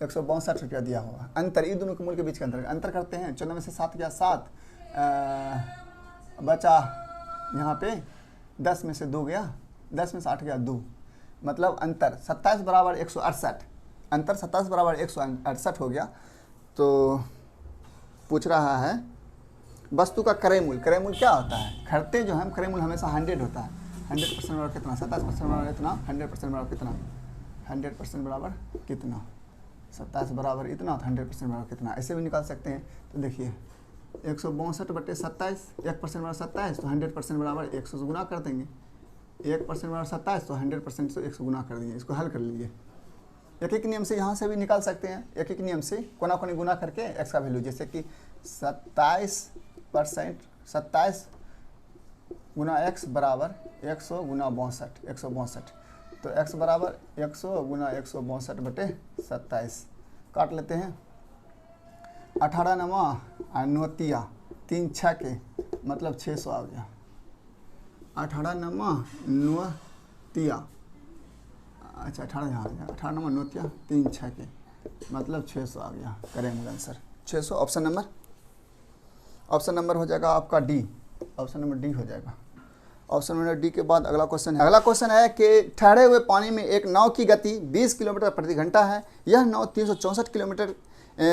162 रुपया दिया हुआ अंतर, ये दोनों के मूल्य के बीच का अंतर करते हैं। 14 में से 7 गया 7, बचा यहाँ पे 10 में से 2 गया, 10 में से 8 गया 2, मतलब अंतर 27 बराबर 168, अंतर 27 बराबर 168 हो गया। तो पूछ रहा है वस्तु का क्रय मूल्य, क्रय मूल्य क्या होता है, खरीदते जो है हम क्रय मूल्य हमेशा 100 होता है। 100% बराबर कितना, 27% बराबर इतना, 100% बराबर कितना, 100% बराबर कितना, 27 बराबर इतना, तो 100% बराबर कितना, ऐसे भी निकाल सकते हैं। तो देखिए 162/27, 1% बराबर 27, तो 100% बराबर 100 से गुना कर देंगे। 1% बराबर 27, तो 100% से 100 गुना कर देंगे। इसको हल कर लीजिए। एक एक नियम से यहाँ से भी निकाल सकते हैं, एक एक नियम से कोना कोनी गुना करके एक्स का वैल्यू, जैसे कि 27% गुना एक्स बराबर 100 गुना 62, 162, तो एक्स बराबर 100 गुना 162/27 काट लेते हैं। 18 नवा 9 3 6 के मतलब 600 आ गया। 18 नवा 9, अच्छा 18 यहाँ आ गया, 18 नंबर 9 3 6 के मतलब 600 आ गया। करेंगे आंसर 600। ऑप्शन नंबर हो जाएगा आपका डी, ऑप्शन नंबर डी हो जाएगा। ऑप्शन नंबर डी के बाद अगला क्वेश्चन है। अगला क्वेश्चन है कि ठहरे हुए पानी में एक नाव की गति 20 किलोमीटर प्रति घंटा है। यह नाव 364 किलोमीटर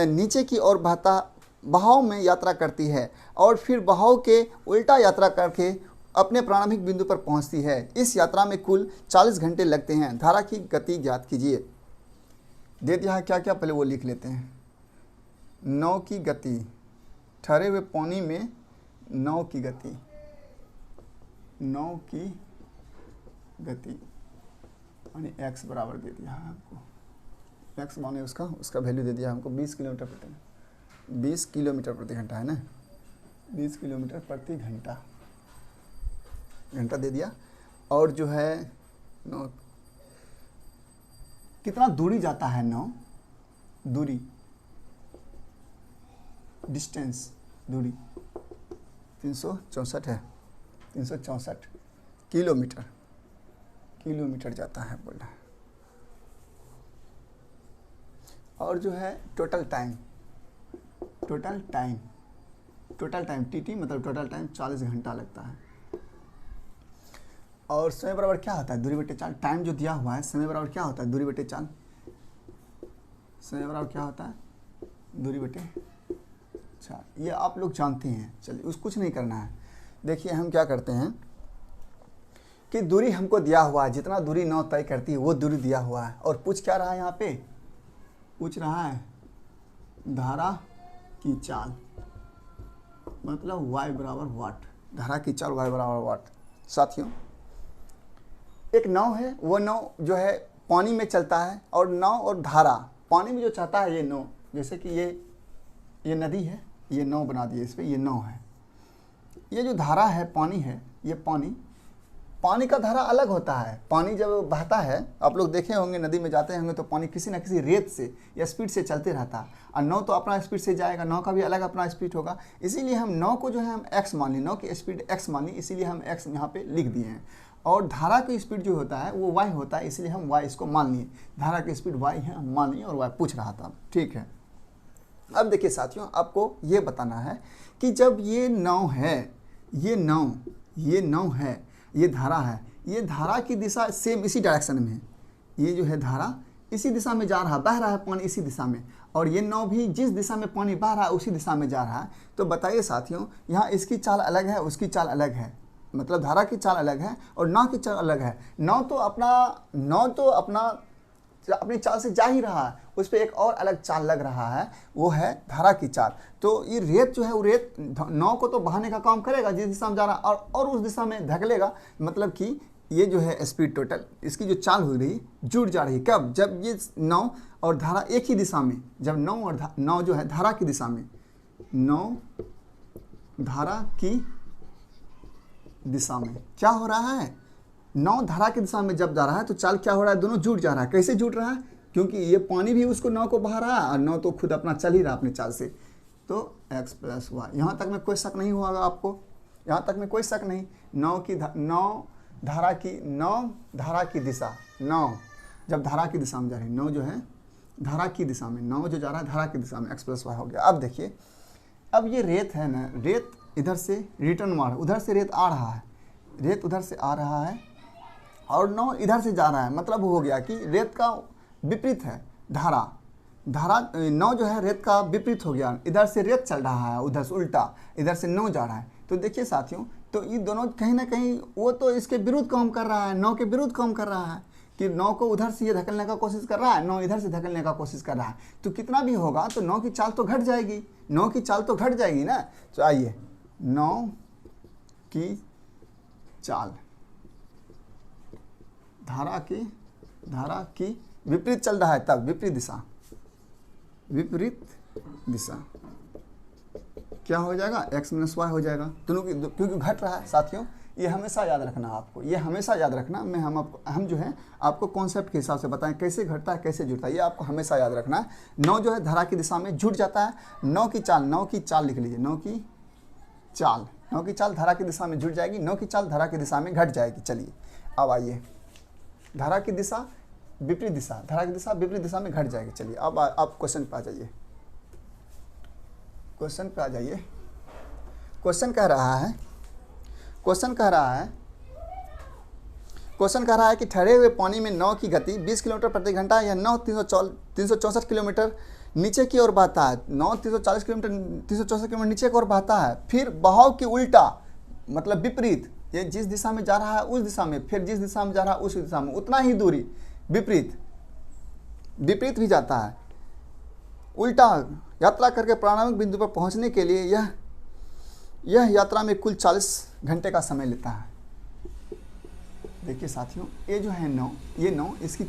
नीचे की ओर बहाव में यात्रा करती है और फिर बहाव के उल्टा यात्रा करके अपने प्रारंभिक बिंदु पर पहुंचती है। इस यात्रा में कुल 40 घंटे लगते हैं। धारा की गति ज्ञात कीजिए। दे दिया है क्या क्या, पहले वो लिख लेते हैं। नाव की गति, ठहरे हुए पानी में नाव की गति, नाव की गति यानी एक्स बराबर दे दिया है हमको, एक्स माने उसका वैल्यू दे दिया हमको 20 किलोमीटर प्रति घंटा है ना, 20 किलोमीटर प्रति घंटा दे दिया। और जो है नाव कितना दूरी जाता है, नाव दूरी, डिस्टेंस, दूरी 364 है, 364 किलोमीटर जाता है बोल रहा है। और जो है टोटल टाइम टीटी मतलब टोटल टाइम 40 घंटा लगता है। और समय बराबर क्या होता है, दूरी बटे चाल। टाइम जो दिया हुआ है, समय बराबर क्या होता है, दूरी बटे चाल। समय बराबर क्या होता है, दूरी बटे चाल। ये आप लोग जानते हैं, चलिए उस कुछ नहीं करना है। देखिए हम क्या करते हैं कि दूरी हमको दिया हुआ है, जितना दूरी नाव तय करती है वो दूरी दिया हुआ है। और पूछ क्या रहा है यहाँ पे, पूछ रहा है धारा की चाल, मतलब y बराबर वाट, धारा की चाल y बराबर वाट। साथियों एक नाव है, वो नाव जो है पानी में चलता है, और नाव और धारा पानी में जो चलता है ये नाव, जैसे कि ये नदी है, ये नाव बना दिए इस पर, ये नाव है। ये जो धारा है पानी है, ये पानी का धारा अलग होता है। पानी जब बहता है, आप लोग देखे होंगे नदी में जाते होंगे तो पानी किसी न किसी रेत से या स्पीड से चलते रहता है, और नाव तो अपना स्पीड से जाएगा, नाव का भी अलग अपना स्पीड होगा। इसीलिए हम नाव को जो है हम एक्स मान ली, नाव की स्पीड एक्स मान ली, इसीलिए हम एक्स यहाँ पे लिख दिए हैं। और धारा की स्पीड जो होता है वो वाई होता है, इसलिए हम वाई इसको मान लिए। धारा की स्पीड वाई है, हम मान लिए, और वाई पूछ रहा था, ठीक है। अब देखिए साथियों, आपको ये बताना है कि जब ये नाव है, ये नाव है, ये धारा है, ये धारा की दिशा सेम इसी डायरेक्शन में है। ये जो है धारा इसी दिशा में जा रहा है, बह रहा है पानी इसी दिशा में, और ये नाव भी जिस दिशा में पानी बह रहा है उसी दिशा में जा रहा है। तो बताइए साथियों, यहाँ इसकी चाल अलग है, उसकी चाल अलग है, मतलब धारा की चाल अलग है और नाव की चाल अलग है। नाव तो अपनी चाल से जा ही रहा है, उस पर एक और अलग चाल लग रहा है, वो है धारा की चाल। तो ये रेत जो है, वो रेत नाव को तो बहाने का काम करेगा जिस दिशा में जा रहा है, और उस दिशा में धकेलेगा। मतलब कि ये जो है स्पीड टोटल, इसकी जो चाल हो रही जुड़ जा रही। कब, जब ये नाव और धारा एक ही दिशा में, जब नाव जो है धारा की दिशा में, नाव धारा की दिशा में क्या हो रहा है, नाव धारा की दिशा में जब जा रहा है तो चाल क्या हो रहा है, दोनों जुड़ जा रहा है। कैसे जुड़ रहा है, क्योंकि ये पानी भी उसको नाव को बहा रहा है, और नाव तो खुद अपना चल ही रहा अपनी चाल से। तो x + y, यहाँ तक में कोई शक नहीं होगा आपको, यहाँ तक में कोई शक नहीं। नाव धारा की दिशा, नाव जब धारा की दिशा में जा रही, नाव जो है धारा की दिशा में, नाव जो जा रहा है धारा की दिशा में, x + y हो गया। अब देखिए, अब ये रेत है ना, रेत इधर से रिटर्न मार, उधर से रेत आ रहा है, रेत उधर से आ रहा है और नाव इधर से जा रहा है। मतलब हो गया कि रेत का विपरीत है धारा, धारा 9 जो है रेत का विपरीत हो गया, इधर से रेत चल रहा है, उधर से उल्टा, इधर से 9 जा रहा है। तो देखिए साथियों, तो ये दोनों कहीं ना कहीं वो तो इसके विरुद्ध काम कर रहा है, 9 के विरुद्ध काम कर रहा है कि 9 को उधर से ये धकेलने का कोशिश कर रहा है, 9 इधर से धकेलने का कोशिश कर रहा है। तो कितना भी होगा तो 9 की चाल तो घट जाएगी, 9 की चाल तो घट जाएगी ना। तो आइए 9 की चाल धारा की विपरीत चल रहा है, तब विपरीत दिशा क्या हो जाएगा, x माइनस वाई हो जाएगा दोनों की, क्योंकि घट रहा है। साथियों ये हमेशा याद रखना आपको, ये हमेशा याद रखना। हम जो है आपको कॉन्सेप्ट के हिसाब से बताएं कैसे घटता है कैसे जुड़ता है, ये आपको हमेशा याद रखना है। 9 जो है धारा की दिशा में जुड़ जाता है, 9 की चाल लिख लीजिए, 9 की चाल धारा की दिशा में जुड़ जाएगी, 9 की चाल धारा की दिशा में घट जाएगी। चलिए अब आइए धारा की दिशा विपरीत दिशा, धारा की दिशा विपरीत दिशा में घट जाएगी। चलिए अब आप क्वेश्चन पे आ जाइए, क्वेश्चन कह रहा है कि ठहरे हुए पानी में नाव की गति 20 किलोमीटर प्रति घंटा या नाव 364 किलोमीटर नीचे की ओर बहता है, नाव 364 किलोमीटर नीचे की ओर बहता है, फिर बहाव की उल्टा मतलब विपरीत, ये जिस दिशा में जा रहा है उस दिशा में, फिर जिस दिशा में जा रहा है उस दिशा में उतना ही दूरी विपरीत भी जाता है, उल्टा यात्रा करके प्रारंभिक बिंदु पर पहुंचने के लिए यह यात्रा में कुल 40 घंटे का समय लेता है। देखिए साथियों ये जो है 9, ये 9 इसकी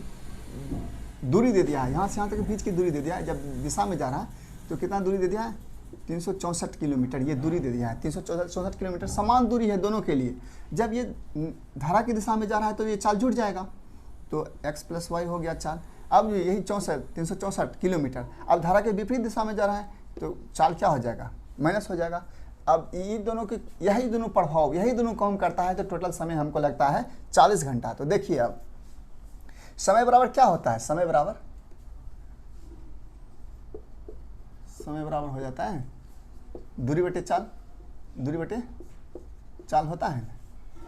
दूरी दे दिया है, यहाँ से यहाँ तक बीच की दूरी दे दिया है। जब दिशा में जा रहा है तो कितना दूरी दे दिया है, 364 किलोमीटर ये दूरी दे दिया है। 364 किलोमीटर समान दूरी है दोनों के लिए। जब ये धारा की दिशा में जा रहा है तो ये चाल जुड़ जाएगा, तो x प्लस वाई हो गया चाल। अब यही 364 किलोमीटर, अब धारा के विपरीत दिशा में जा रहा है तो चाल क्या हो जाएगा, माइनस हो जाएगा। अब ये दोनों के यही दोनों प्रभाव, यही दोनों काम करता है, तो टोटल समय हमको लगता है 40 घंटा। तो देखिए अब समय बराबर क्या होता है, समय बराबर हो जाता है दूरी बटे चाल होता है।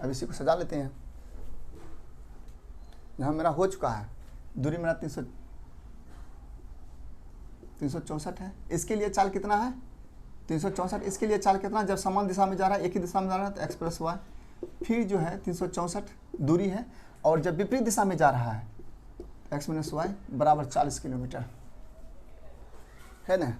अब इसी को सजा लेते हैं। यहाँ मेरा हो चुका है, दूरी मेरा 364 है, इसके लिए चाल कितना है 364, इसके लिए चाल कितना, जब समान दिशा में जा रहा है, एक ही दिशा में जा रहा है तो x प्लस वाई, फिर जो है 364 दूरी है, और जब विपरीत दिशा में जा रहा है x माइनस वाई बराबर 40 किलोमीटर है ना।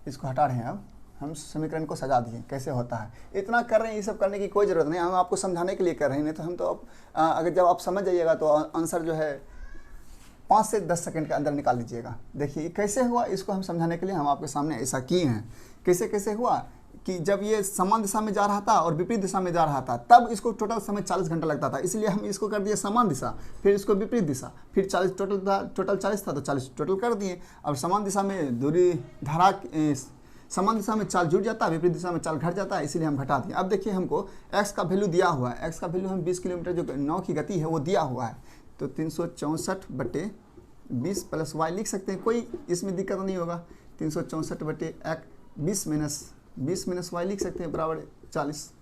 इसको हटा रहे हैं, अब हम समीकरण को सजा दिए कैसे होता है। इतना कर रहे हैं, ये सब करने की कोई ज़रूरत नहीं, हम आपको समझाने के लिए कर रहे हैं। नहीं तो हम तो अब अगर जब आप समझ जाइएगा तो आंसर जो है 5 से 10 सेकंड के अंदर निकाल लीजिएगा। देखिए कैसे हुआ, इसको हम समझाने के लिए हम आपके सामने ऐसा किए हैं। कैसे हुआ कि जब ये समान दिशा में जा रहा था और विपरीत दिशा में जा रहा था, तब इसको टोटल समय 40 घंटा लगता था, इसलिए हम इसको कर दिए समान दिशा, फिर इसको विपरीत दिशा, फिर 40 टोटल 40 था तो 40 टोटल कर दिए। अब समान दिशा में दूरी समान दिशा में चाल जुड़ जाता है, विपरीत दिशा में चाल घट जाता है, इसीलिए हम घटा दिए। अब देखिए हमको x का वैल्यू दिया हुआ है, x का वैल्यू हम 20 किलोमीटर जो 9 की गति है वो दिया हुआ है, तो 364 बटे 20 प्लस वाई लिख सकते हैं, कोई इसमें दिक्कत नहीं होगा। 364 बटे 20 माइनस वाई लिख सकते हैं बराबर 40।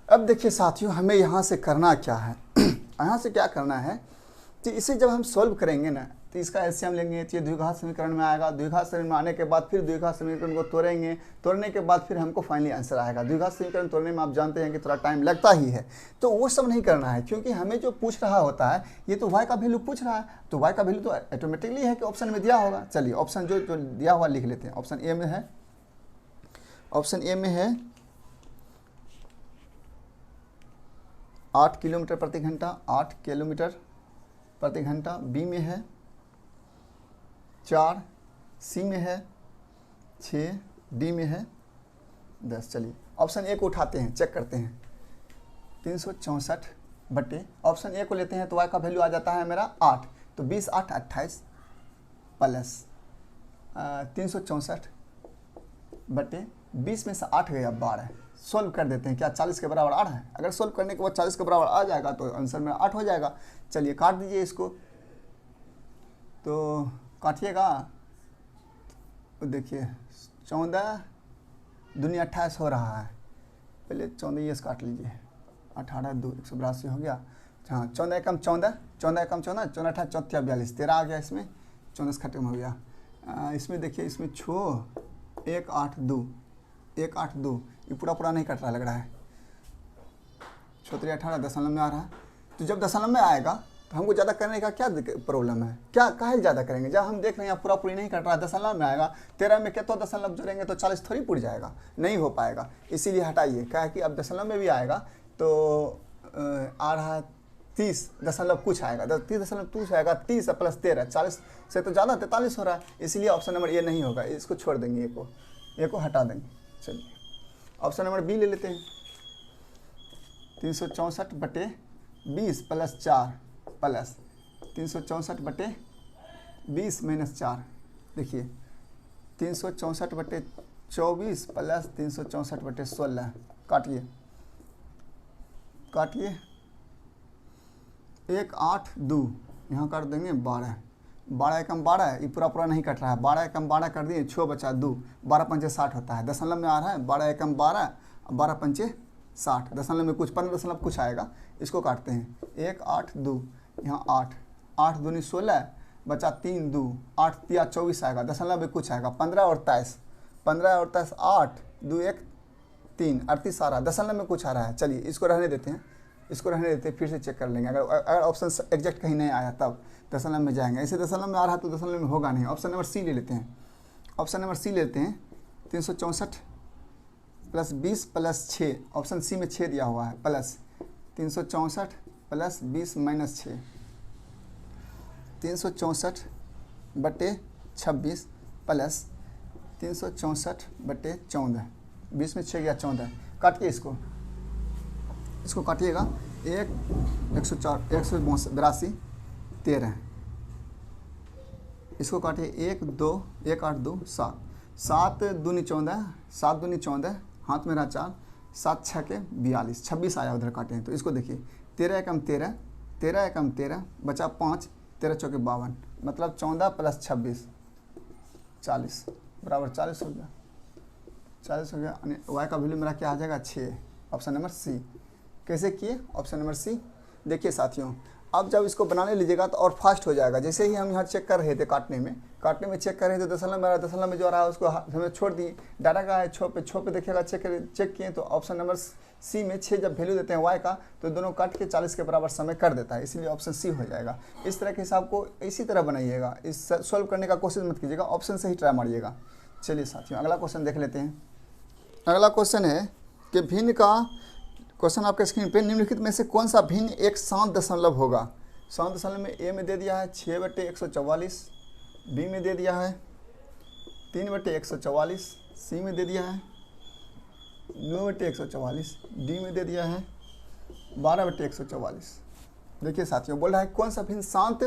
अब देखिए साथियों हमें यहाँ से करना क्या है, यहाँ से क्या करना है कि इसे जब हम सॉल्व करेंगे ना तो इसका एलसीएम लेंगे तो ये द्विघात समीकरण में आएगा। द्विघात समीकरण में आने के बाद फिर द्विघात समीकरण को तोड़ेंगे, तोड़ने के बाद फिर हमको फाइनली आंसर आएगा। द्विघात समीकरण तोड़ने में आप जानते हैं कि थोड़ा टाइम लगता ही है, तो वो सब नहीं करना है, क्योंकि हमें जो पूछ रहा होता है ये तो y का वैल्यू पूछ रहा है, तो y का वैल्यू तो ऑटोमेटिकली है कि ऑप्शन में दिया होगा। चलिए ऑप्शन जो दिया हुआ लिख लेते हैं। ऑप्शन ए में है 8 किलोमीटर प्रति घंटा, 8 किलोमीटर प्रति घंटा। बी में है 4, सी में है 6, डी में है 10। चलिए ऑप्शन ए को उठाते हैं, चेक करते हैं। 364 बटे ऑप्शन ए को लेते हैं तो y का वैल्यू आ जाता है मेरा 8, तो 20 8 28 प्लस 364 बटे 20 में से 8 गया 12। सोल्व कर देते हैं, क्या 40 के बराबर आ रहा है? अगर सोल्व करने के बाद 40 के बराबर आ जाएगा तो आंसर में 8 हो जाएगा। चलिए काट दीजिए इसको, तो काटिएगा तो देखिए 14 दूनी 28 हो रहा है। पहले 14 ये काट लीजिए, 18 2 182 हो गया। हाँ 14 एकम 14, 14 एकम 14, 14 18 34 42 13 आ गया इसमें, 14 खत्म हो गया। इसमें देखिए, इसमें 6 1 8 2 1 8 2, ये पूरा नहीं कट रहा लग रहा है। 6 18 दशमलव में आ रहा है। तो जब दशमलव में आएगा तो हमको ज़्यादा करने का क्या प्रॉब्लम है, क्या काहे ज़्यादा करेंगे? जब हम देख रहे हैं पूरी नहीं कट रहा है, दशमलव में आएगा, 13 में क्या तो दशमलव जोड़ेंगे तो 40 थोड़ी पुड़ जाएगा, नहीं हो पाएगा। इसीलिए हटाइए, क्या है कि अब दशमलव में भी आएगा तो आ रहा है 30 दशमलव कुछ आएगा, 30 दशमलव कुछ आएगा, 30 प्लस 13 40 से तो ज़्यादा 43 हो रहा है, इसलिए ऑप्शन नंबर ए नहीं होगा, इसको छोड़ देंगे, ए को हटा देंगे। चलिए ऑप्शन नंबर बी ले लेते हैं। 364/20 + 4 प्लस 364/20 - 4। देखिए 364/24 प्लस 364/16 काटिए 1 8 2, यहाँ कर देंगे 12 12 एकम 12, ये पूरा नहीं कट रहा है, 12 एकम 12 कर दिए, 6 बचा 2, 12 पंचे 60 होता है, दशमलव में आ रहा है 12 एकम 12, 12 पंचे 60, दशमलव में कुछ 15 दशमलव कुछ आएगा, इसको काटते हैं 1 8 2, यहाँ 8 8 दूनी 16 बचा 3 2, 8 3 24 आएगा, दशमलव में कुछ आएगा, 15 और 23 8 2 1 3 38 आ रहा है, दशमलव में कुछ आ रहा है। चलिए इसको रहने देते हैं, फिर से चेक कर लेंगे। अगर ऑप्शन एग्जैक्ट कहीं नहीं आया तब दशमलव में जाएंगे, ऐसे दशमलव में आ रहा तो दशमलव में होगा नहीं। ऑप्शन नंबर सी ले लेते हैं। 364 + 20 + 6, ऑप्शन सी में 6 दिया हुआ है, प्लस 364 + 20 - 6, 364/26 प्लस 364/14, 20 में 6 गया 14, काटिए इसको काटिएगा 182 13, इसको काटिए 1 2 1 8 2 7 7 दूनी 14, 7 दूनी 14, हाथ में रहा 4, 7 6 के 42, 26 आया उधर काटे हैं। तो इसको देखिए 13 एकम 13, 13 एकम 13 बचा 5, 13 चौके 52, मतलब 14 + 26 40 बराबर 40 हो गया, 40 हो गया। वाई का वैल्यू मेरा क्या आ जाएगा 6, ऑप्शन नंबर सी। कैसे किए? Option number C. देखिए साथियों, अब जब इसको बनाने लीजिएगा तो और फास्ट हो जाएगा। जैसे ही हम यहाँ चेक कर रहे थे काटने में चेक कर रहे थे, दशमलव में जो आ रहा है उसको हमें छोड़ दिए, डाटा का है 6 पे देखिएगा, चेक किए तो ऑप्शन नंबर सी में 6 जब वैल्यू देते हैं वाई का तो दोनों काट के 40 के बराबर समय कर देता है, इसलिए ऑप्शन सी हो जाएगा। इस तरह के हिसाब को इसी तरह बनाइएगा, इस सॉल्व करने का कोशिश मत कीजिएगा, ऑप्शन से ही ट्राई मारिएगा। चलिए साथियों अगला क्वेश्चन देख लेते हैं। अगला क्वेश्चन है कि भिन्न का क्वेश्चन आपके स्क्रीन पे, निम्नलिखित में से कौन सा भिन्न एक शांत दशमलव होगा? शांत दशमलव में ए में दे दिया है 6/144, बी में दे दिया है 3/144, सी में दे दिया है 9/144, डी में दे दिया है 12/144। देखिए साथियों बोल रहा है कौन सा भिन्न शांत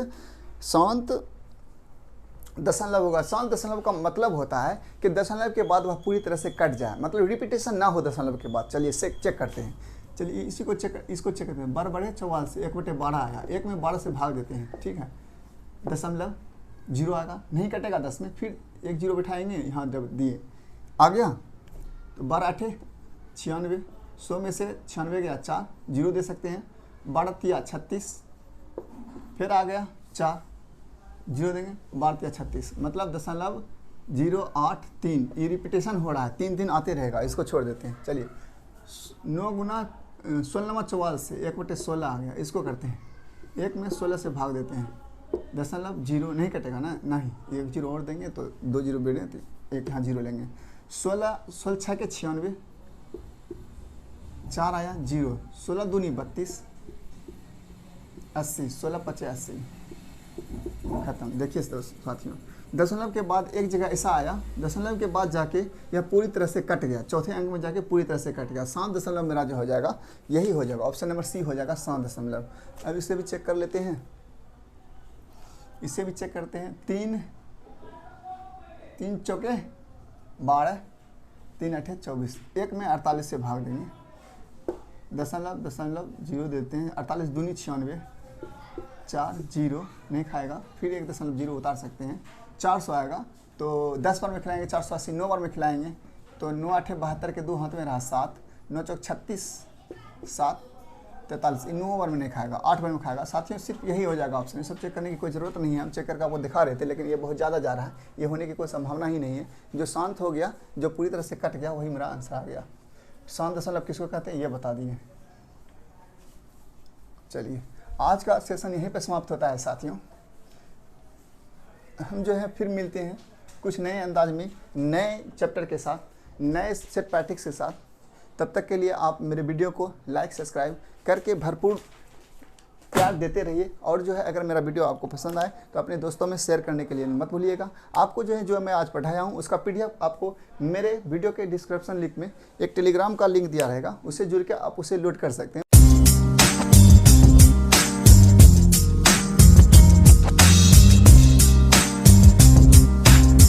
दशमलव होगा। शांत दशमलव का मतलब होता है कि दशमलव के बाद वह पूरी तरह से कट जाए, मतलब रिपीटेशन ना हो दशमलव के बाद। चलिए चेक करते हैं। चलिए इसको चेक करते हैं। 12/44 से 1/12 आया, 1 में 12 से भाग देते हैं, ठीक है, दशमलव 0 आएगा, नहीं कटेगा 10 में, फिर 1 0 बिठाएंगे, यहाँ जब दिए आ गया तो 12 8 96, 100 में से 96 गया 4, 0 दे सकते हैं, 12 3 36, फिर आ गया 4, 0 देंगे, 12 3 36, मतलब दशमलव 083, ये रिपीटेशन हो रहा है, 3 दिन आते रहेगा, इसको छोड़ देते हैं। चलिए 9 गुना 16/44 से 1/16 आ गया, इसको करते हैं, 1 में 16 से भाग देते हैं, दशमलव 0 नहीं कटेगा ना, नहीं, 1 0 और देंगे तो 2 0 बेड़े तो 1 यहाँ 0 लेंगे, 16 6 के 96, 4 आया 0, 16 दूनी 32, 80, 16 5 80, खत्म। देखिए साथियों दशमलव के बाद एक जगह ऐसा आया, दशमलव के बाद जाके यह पूरी तरह से कट गया, चौथे अंक में जाके पूरी तरह से कट गया। शांत दशमलव मेरा जो हो जाएगा यही हो जाएगा, ऑप्शन नंबर सी हो जाएगा शांत दशमलव। अब इसे भी चेक कर लेते हैं, इसे भी चेक करते हैं। 3 चौके 12, 3 8 24, 1 में 48 से भाग देंगे, दशमलव 0 देते हैं, 48 दूनी 96, 4 0 नहीं खाएगा, फिर 1.0 उतार सकते हैं, 400 आएगा तो 10 बार में खिलाएंगे, 480, 9 बार में खिलाएंगे तो 9 8 72 के 2 हाथ में रहा 7, 9 चौक 36, 7 43, इन 9 बार में नहीं खाएगा, 8 बार में खाएगा। साथियों सिर्फ यही हो जाएगा ऑप्शन, ये सब चेक करने की कोई ज़रूरत नहीं है। हम चेक करके आपको दिखा रहे थे, लेकिन ये बहुत ज़्यादा जा रहा है, ये होने की कोई संभावना ही नहीं है। जो शांत हो गया, जो पूरी तरह से कट गया, वही मेरा आंसर आ गया। शांत दशमलव किसको कहते हैं ये बता दिए। चलिए आज का सेशन यहीं पर समाप्त होता है साथियों। हम जो है फिर मिलते हैं कुछ नए अंदाज में, नए चैप्टर के साथ, नए सेट प्रैक्टिस के साथ। तब तक के लिए आप मेरे वीडियो को लाइक सब्सक्राइब करके भरपूर प्यार देते रहिए। और जो है अगर मेरा वीडियो आपको पसंद आए तो अपने दोस्तों में शेयर करने के लिए मत भूलिएगा। आपको जो मैं आज पढ़ाया हूँ उसका PDF आपको मेरे वीडियो के डिस्क्रिप्शन लिंक में एक टेलीग्राम का लिंक दिया रहेगा, उससे जुड़ के आप उसे लोड कर सकते हैं।